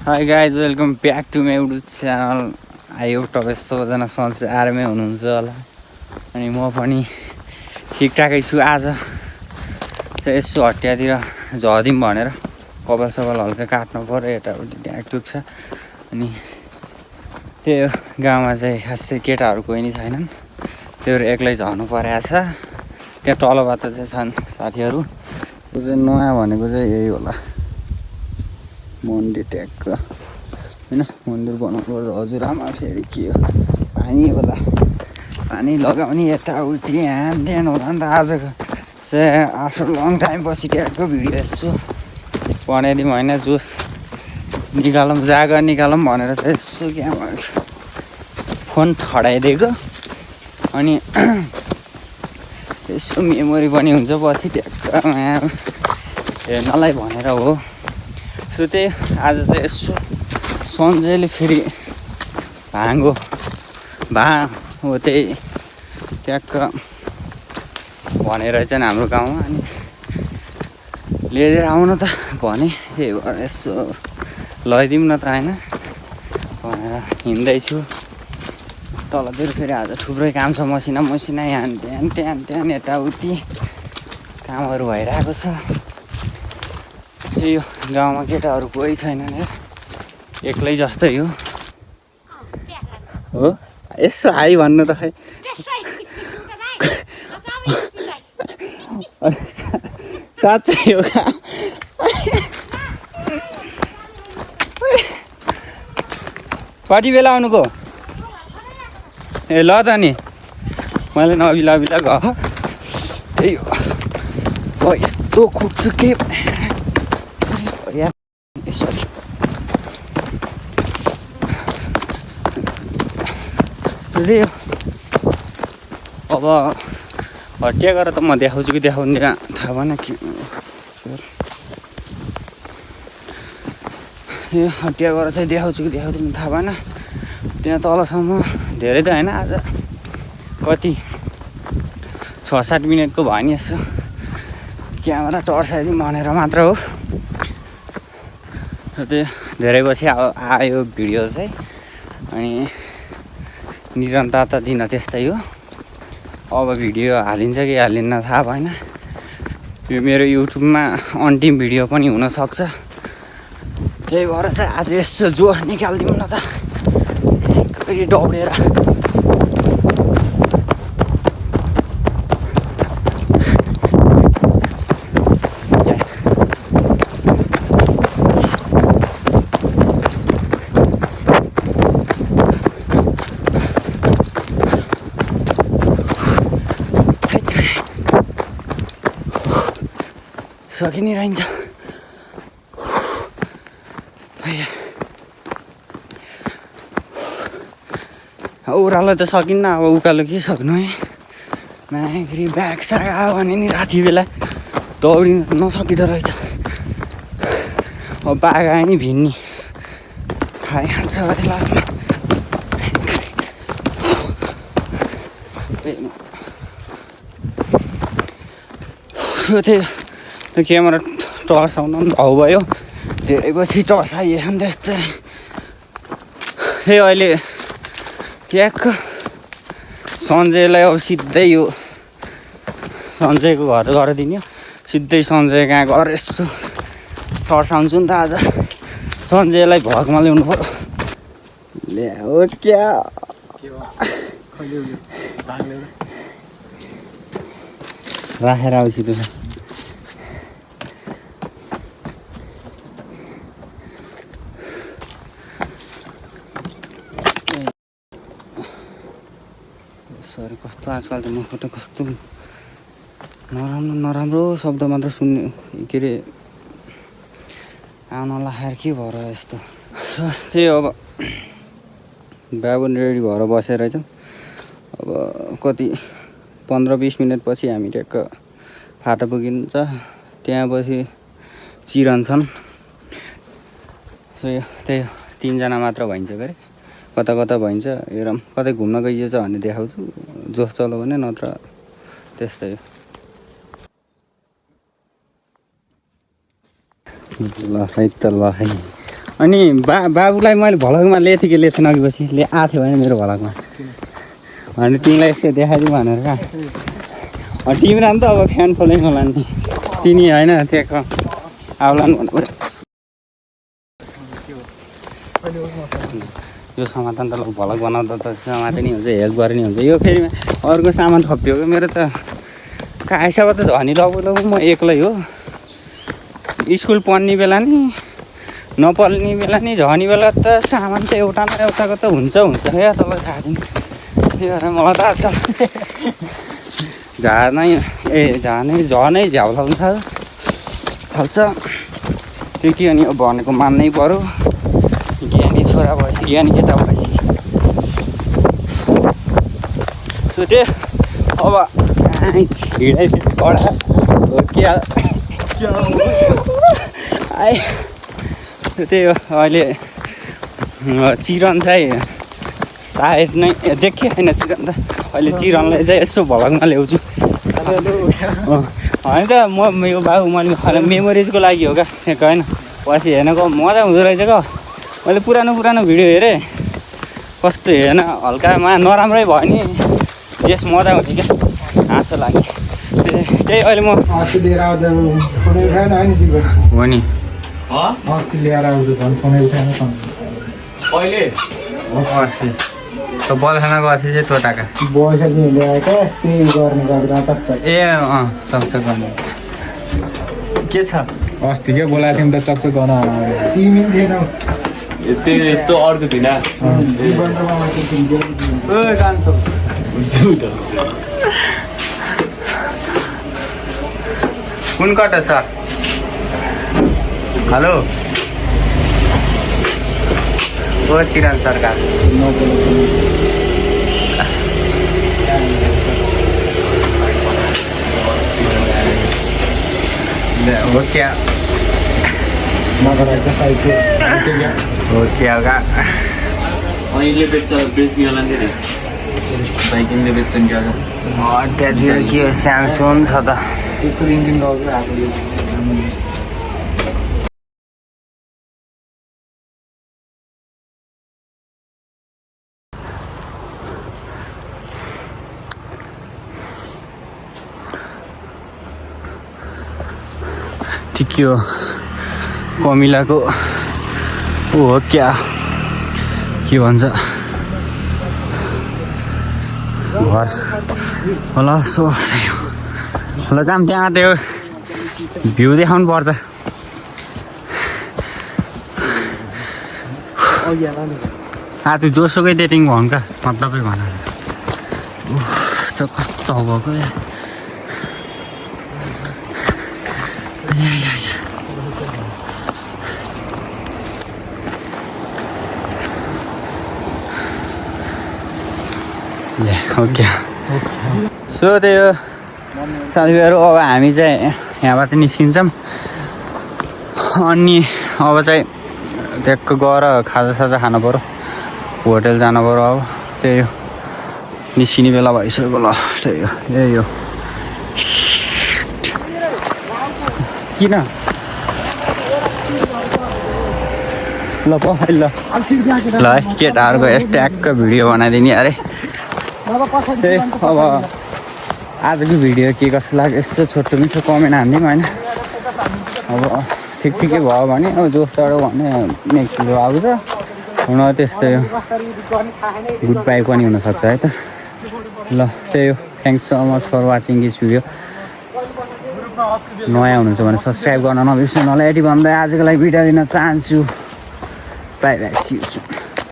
High guys welcome back to my YouTube channel. I hope तपाईँ सबैजना सन्चै आरामै हुनुहुन्छ होला। अनि म पनि ठिकठाकै छु। आज चाहिँ यसो हटियातिर झरिदिउँ भनेर कपाल सपाल हल्का काट्नु पऱ्यो, यताउति ट्याकटुक छ। अनि त्यही हो, गाउँमा चाहिँ खासै केटाहरू कोही नि छैनन्, त्यो एक्लै झर्नु परेको छ। त्यहाँ तलबाट चाहिँ छन् साथीहरू। त्यो चाहिँ नयाँ भनेको चाहिँ यही होला, मन्दिर ट्याक्क होइन, मन्दिर बनाउनु पर्छ। हजुरआमा फेरि के हो, पानी होला, पानी लगाउने यताउति ह्यान त्यान होला नि त। आजको चाहिँ आफ्टर लङ टाइम पछि ट्याक्क भिडियो हेर्छु, बनाइदिउँ होइन, जोस निकालौँ, जागा निकालौँ भनेर चाहिँ यसो क्या फोन ठडाइदिएको। अनि यसो मेमोरी पनि हुन्छ पछि ट्याक्क हेर्नलाई भनेर हो। सो त्यही आज चाहिँ यसो सन्जयले फेरि भाङ्गो हो, त्यही ट्याक्क भनेर चाहिँ हाम्रो गाउँमा। अनि लिएर आउन त भने, त्यही भएर यसो लैदिउँ न त होइन भनेर हिँड्दैछु तलतिर। फेरि आज थुप्रै काम छ, मसिना यहाँ त्यहाँ यताउति कामहरू भइरहेको छ। त्यही हो, गाउँमा केटाहरू कोही छैनन् यार, एक्लै जस्तै हो। यसो हाई भन्नु त खै, साँच्चै हो क्या। कति बेला आउनुको? ए ल त नि, मैले नबिला गएको, त्यही हो। यस्तो खुट्छु के यसरी अब हटिया गरेर त म देखाउँछु कि देखाउँदिनँ थाहा भएन कि। ए हटिया गरेर चाहिँ देखाउँछु कि देखाउँदिनँ थाहा भएन। त्यहाँ तलसम्म धेरै त होइन, आज कति 6-7 मिनटको भयो नि। यसो क्यामेरा टर्साइदिउँ भनेर मात्र हो। त्यो धेरै पछि आयो भिडियो चाहिँ। अनि निरन्तरता दिन त्यस्तै हो। अब भिडियो हालिन्छ कि हालिन्न थाहा भएन। यो मेरो युट्युबमा अन्तिम भिडियो पनि हुनसक्छ, त्यही भएर चाहिँ आज यसो जो निकालिदिउँ न त, कहिले दौडेर। सकि नै रहन्छ। ओह्रालो त सकिन्न, अब उकालो के सक्नु है। माग्री ब्याग साग आयो भने नि राति बेला दौडिनु नसकिँदो रहेछ। अब बाघ आयो नि भिन्नी खाइहाल्छ अरे लास्टमा। त्यो क्यामेरा टर्साउन पनि भाउ भयो, धेरै पछि टर्साइएछ नि त्यस्तै। त्यही अहिले ट्याक्क सन्जयलाई अब सिधै यो सन्जयको घर गरिदिने हो। सिधै सन्जय कहाँ गएर यसो टर्साउँछु नि त आज। सन्जयलाई भगमा ल्याउनु पऱ्यो। ल्याऊ क्या राखेर आउँछु त। सरी, कस्तो आजकल त मबाट कस्तो नराम्रो शब्द मात्र सुन्ने के अरे आउन लाखेर के भएर यस्तो। त्यही अब बाबु रेडी भएर बसेर चाहिँ अब कति 15-20 मिनट पछि हामी ट्याक्क फाटा पुगिन्छ। त्यहाँ पछि चिरन्छन्। सो त्यही 3जना मात्र भइन्छ के अरे, कता कता भइन्छ हेरौँ। कतै घुम्न गइएछ भने देखाउँछु, जोस चल्यो भने, नत्र त्यस्तै हो। ल है त ल है। अनि बाबुलाई मैले भ्लगमा लिएको थिएँ कि लिएको थिएन अघि पछि आएको थियो भने मेरो भ्लगमा अनि तिमीलाई यसो देखाइदिउँ भनेर कहाँ तिम्रो नि त अब फ्यान फलोइङ होला नि तिमी होइन त्यहाँको आउला नि भन्नु पऱ्यो यो समाधान त भ्लग बनाउँदा त समाधान नै हुन्छ हेल्प गर्ने हुन्छ यो फेरि अर्को सामान थप्यो कि मेरो त आइसाब त झनी लगु म एक्लै हो स्कुल पढ्ने बेला नि नपढ्ने बेला नि झनी बेला त सामान त एउटा न एउटाको त हुन्छ क्या तपाईँलाई थाहा छैन त्यही भएर मलाई त आजकल झनै झ्याउलाउनु थाल्छ त्यो के अनि भनेको मान्नै पऱ्यो ज्ञानी छोरा भएपछि ज्ञानी केटा भएपछि सो त्यो अब छिडाइ फेरि कडा हो के आए त्यही हो अहिले चिरन चाहिँ सायद नै देखेँ होइन चिरन त अहिले चिरनलाई चाहिँ यसो भ्लगमा ल्याउँछु होइन त म यो बाबु मैले मेमोरिजको लागि हो क्या त्यहाँको होइन पछि हेर्नको मजा हुँदो रहेछ क्या मैले पुरानो भिडियो हेरेँ कस्तो हेर्न हल्कामा नराम्रै भयो नि यस मजा हुन्थ्यो क्या हाँसो लाग्यो त्यही अहिले म हो नि अस्ति ल्याएर आउँछ झन् फोनै उठाएन कहिले बलखाना गएको थिएँ चाहिँ तोटाका बर्खाले ल्याएका त्यही गर्ने गरेर चकचक ए चकचक गर्ने के छ अस्ति क्या बोलाएको थियौँ त चकचक गर्न तिमी पनि थिएनौ त्यो अर्को थिएन कुन कता छ हेलो ओ चिरन सरकार हो क्या हो क्या अहिले बेच्नेवाला नि साइकलले बेच्छ नि क्या त्यहाँतिर के स्यामसङ छ त त्यसको इन्जिन गएको आएको ठिक हो कमिलाको हो क्या के भन्छ घर होला सो ल जाऊँ त्यहाँ त्यो भ्यू देखाउनु पर्छ आज जोसुकै डेटिङ भन् का मतलबै भन त कस्तो भएको ओके सो त्यही हो साथीभाइहरू अब हामी चाहिँ यहाँबाट निस्किन्छौँ अनि अब चाहिँ ट्याक्क गएर खाजासाजा खानु पऱ्यो होटेल जानु पऱ्यो अब त्यही हो निस्किने बेला भइसक्यो ल त्यही हो यही हो किन ल पखाइ ल ल है केटाहरूको यस्तो भिडियो बनाइदिने अरे त्यही अब आजको भिडियो के कस्तो लाग्यो यसो छोटो मिठो कमेन्ट हानिदिउँ होइन अब ठिकै भयो भने अब जोस चढ्यो भने नेक्स्ट भिडियो आउँछ हुन त्यस्तै हो गुड बाई पनि हुनसक्छ है त ल त्यही हो thanks so much for watching this video नयाँ हुनुहुन्छ भने सब्सक्राइब गर्न नबिर्सिनु होला यति भन्दै आजको लागि भिडियो दिन चाहन्छु बाई बाई सी यू